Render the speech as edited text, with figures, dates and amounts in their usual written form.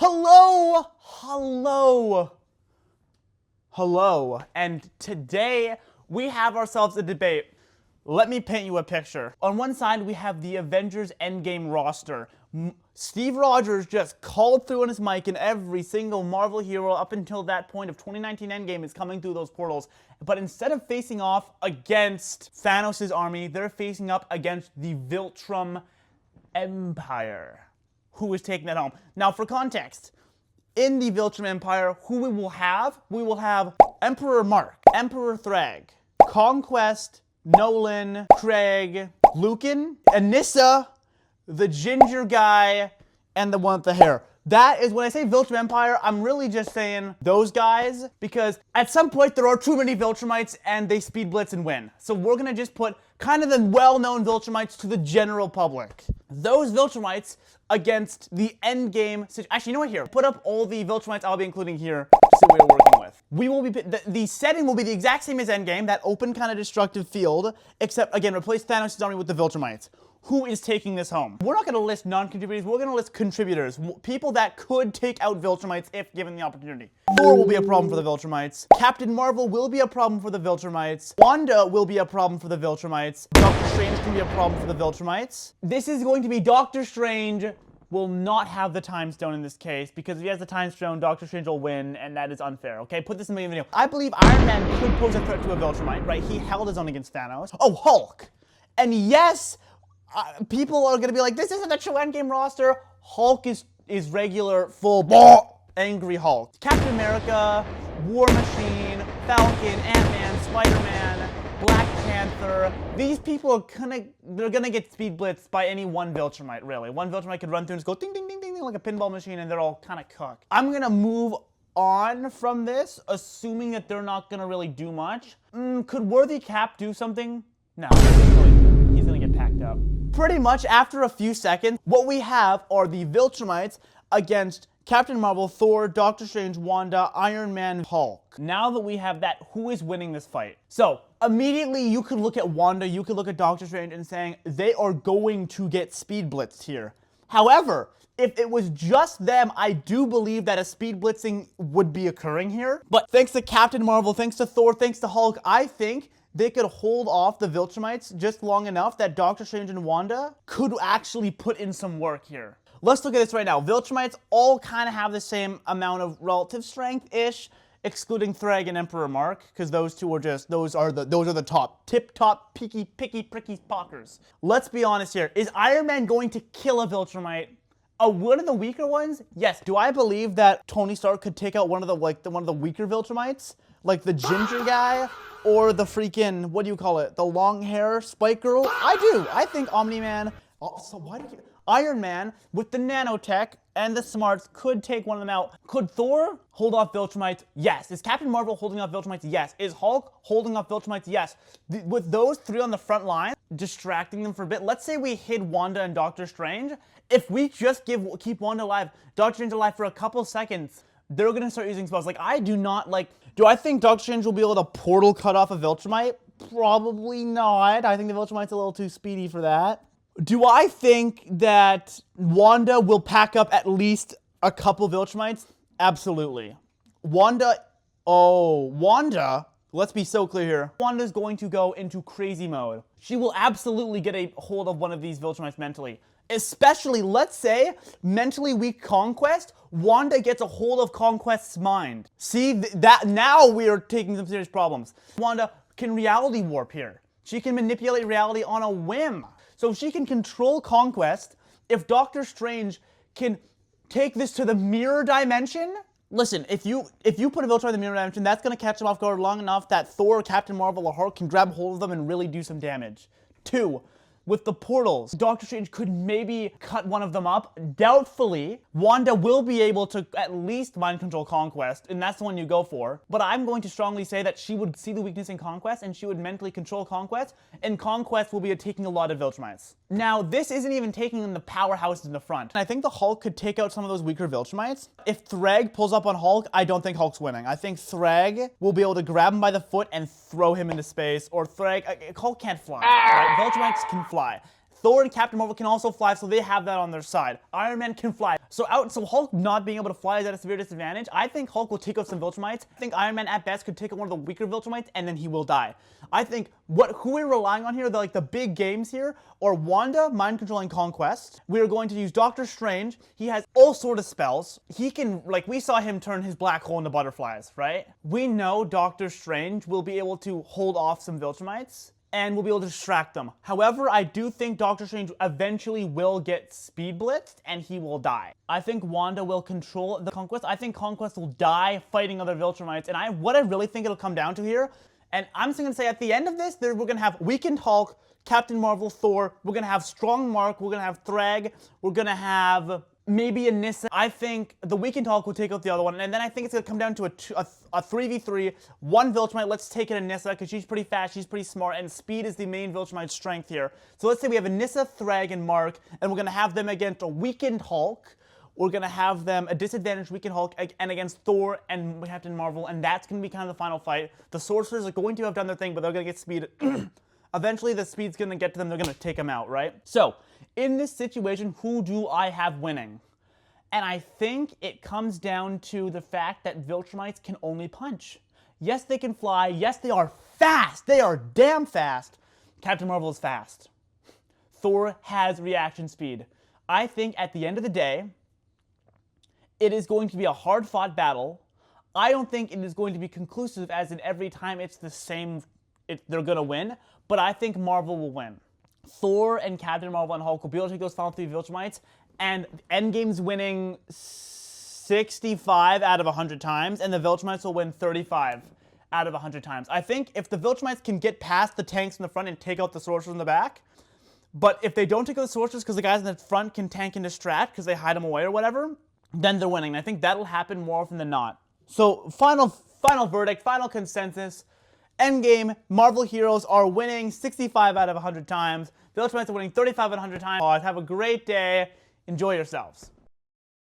Hello, hello, hello. And today we have ourselves a debate. Let me paint you a picture. On one side, we have the Avengers Endgame roster. Steve Rogers just called through on his mic, and every single Marvel hero up until that point of 2019 Endgame is coming through those portals. But instead of facing off against Thanos' army, they're facing up against the Viltrum Empire, who is taking that home. Now, for context, in the Viltrum Empire, who we will have Emperor Mark, Emperor Thrag, Conquest, Nolan, Craig, Lucan, Anissa, the ginger guy, and the one with the hair. That is, when I say Viltrum Empire, I'm really just saying those guys, because at some point there are too many Viltrumites and they speed blitz and win. So we're gonna just put kind of the well-known Viltrumites to the general public. Those Viltrumites against the endgame situation. Actually, you know what, here? Put up all the Viltrumites I'll be including here to see what we're working with. We will be, the setting will be the exact same as endgame, that open kind of destructive field, except, again, replace Thanos' army with the Viltrumites. Who is taking this home? We're not going to list non-contributors, we're going to list contributors. People that could take out Viltrumites if given the opportunity. Thor will be a problem for the Viltrumites. Captain Marvel will be a problem for the Viltrumites. Wanda will be a problem for the Viltrumites. Doctor Strange can be a problem for the Viltrumites. This is going to be Doctor Strange will not have the time stone in this case, because if he has the time stone, Doctor Strange will win, and that is unfair, okay? Put this in the video. I believe Iron Man could pose a threat to a Viltrumite, right? He held his own against Thanos. Oh, Hulk. And yes, people are gonna be like, this isn't a true endgame roster. Hulk is regular, full, angry Hulk. Captain America, War Machine, Falcon, Ant-Man, Spider-Man, Black Panther. These people are they're gonna get speed blitzed by any one Viltrumite, really. One Viltrumite could run through and just go ding, ding, ding, ding, ding, like a pinball machine, and they're all kind of cooked. I'm gonna move on from this, assuming that they're not gonna really do much. Could Worthy Cap do something? No, he's gonna get packed up. Pretty much after a few seconds, what we have are the Viltrumites against Captain Marvel, Thor, Doctor Strange, Wanda, Iron Man, Hulk. Now that we have that, who is winning this fight? So, immediately you could look at Wanda, you could look at Doctor Strange and saying they are going to get speed blitzed here. However, if it was just them, I do believe that a speed blitzing would be occurring here. But thanks to Captain Marvel, thanks to Thor, thanks to Hulk, I think they could hold off the Viltrumites just long enough that Doctor Strange and Wanda could actually put in some work here. Let's look at this right now. Viltrumites all kind of have the same amount of relative strength-ish, excluding Thrag and Emperor Mark, because those two are just, those are the top, tip-top, picky, pricky pockers. Let's be honest here. Is Iron Man going to kill a Viltrumite? One of the weaker ones? Yes. Do I believe that Tony Stark could take out one of the weaker Viltrumites? Like the ginger guy? Or the freaking, what do you call it? The long hair Spike Girl? I do. I think Omni-Man, Iron Man with the nanotech and the smarts could take one of them out. Could Thor hold off Viltrumites? Yes. Is Captain Marvel holding off Viltrumites? Yes. Is Hulk holding off Viltrumites? Yes. With those three on the front line, distracting them for a bit, let's say we hid Wanda and Doctor Strange. If we just keep Wanda alive, Doctor Strange alive for a couple seconds, they're gonna start using spells. Like, do I think Doctor Strange will be able to portal cut off a Viltrumite? Probably not. I think the Viltrumite's a little too speedy for that. Do I think that Wanda will pack up at least a couple Viltrumites? Absolutely. Wanda, let's be so clear here. Wanda's going to go into crazy mode. She will absolutely get a hold of one of these Viltrumites mentally. Especially, let's say, mentally weak Conquest, Wanda gets a hold of Conquest's mind. See, that now we are taking some serious problems. Wanda can reality warp here. She can manipulate reality on a whim. So if she can control Conquest, if Doctor Strange can take this to the mirror dimension, listen, if you put a Viltrum in the mirror dimension, that's going to catch them off guard long enough that Thor, Captain Marvel, or Hulk can grab hold of them and really do some damage. 2, with the portals, Doctor Strange could maybe cut one of them up. Doubtfully, Wanda will be able to at least mind control Conquest, and that's the one you go for. But I'm going to strongly say that she would see the weakness in Conquest, and she would mentally control Conquest, and Conquest will be taking a lot of Viltrumites. Now, this isn't even taking in the powerhouses in the front. I think the Hulk could take out some of those weaker Viltrumites. If Thrag pulls up on Hulk, I don't think Hulk's winning. I think Thrag will be able to grab him by the foot and throw him into space, or Hulk can't fly, right? Viltrumites can fly. Thor and Captain Marvel can also fly, so they have that on their side. Iron Man can fly. So Hulk not being able to fly is at a severe disadvantage. I think Hulk will take out some Viltrumites. I think Iron Man at best could take out one of the weaker Viltrumites, and then he will die. I think who we're relying on here, the big games here, are Wanda, Mind Control, and Conquest. We are going to use Doctor Strange. He has all sort of spells. He can, we saw him turn his black hole into butterflies, right? We know Doctor Strange will be able to hold off some Viltrumites, and we'll be able to distract them. However, I do think Doctor Strange eventually will get speed blitzed, and he will die. I think Wanda will control the Conquest. I think Conquest will die fighting other Viltrumites, and what I really think it'll come down to here, and I'm just gonna say at the end of this, we're gonna have weakened Hulk, Captain Marvel, Thor, we're gonna have strong Mark, we're gonna have Thrag, we're gonna have maybe a Nissa. I think the weakened Hulk will take out the other one, and then I think it's going to come down to a 3v3, one Viltrumite. Let's take it a Nissa, because she's pretty fast, she's pretty smart, and speed is the main Viltrumite strength here. So let's say we have a Nissa, Thrag, and Mark, and we're going to have them against a weakened Hulk. We're going to have them a disadvantaged weakened Hulk, and against Thor and Captain Marvel, and that's going to be kind of the final fight. The Sorcerers are going to have done their thing, but they're going to get speed. Eventually, the speed's going to get to them, they're going to take them out, right? So, in this situation, who do I have winning? And I think it comes down to the fact that Viltrumites can only punch. Yes, they can fly. Yes, they are fast. They are damn fast. Captain Marvel is fast. Thor has reaction speed. I think at the end of the day, it is going to be a hard-fought battle. I don't think it is going to be conclusive, as in every time it's the same, they're going to win. But I think Marvel will win. Thor and Captain Marvel and Hulk will be able to take those final 3 Viltrumites, and Endgame's winning 65 out of 100 times, and the Viltrumites will win 35 out of 100 times. I think if the Viltrumites can get past the tanks in the front and take out the Sorcerers in the back, but if they don't take out the Sorcerers because the guys in the front can tank and distract because they hide them away or whatever, then they're winning. I think that'll happen more often than not. So final verdict, final consensus. Endgame, Marvel heroes are winning 65 out of 100 times. The Viltrumites are winning 35 out of 100 times. Have a great day. Enjoy yourselves.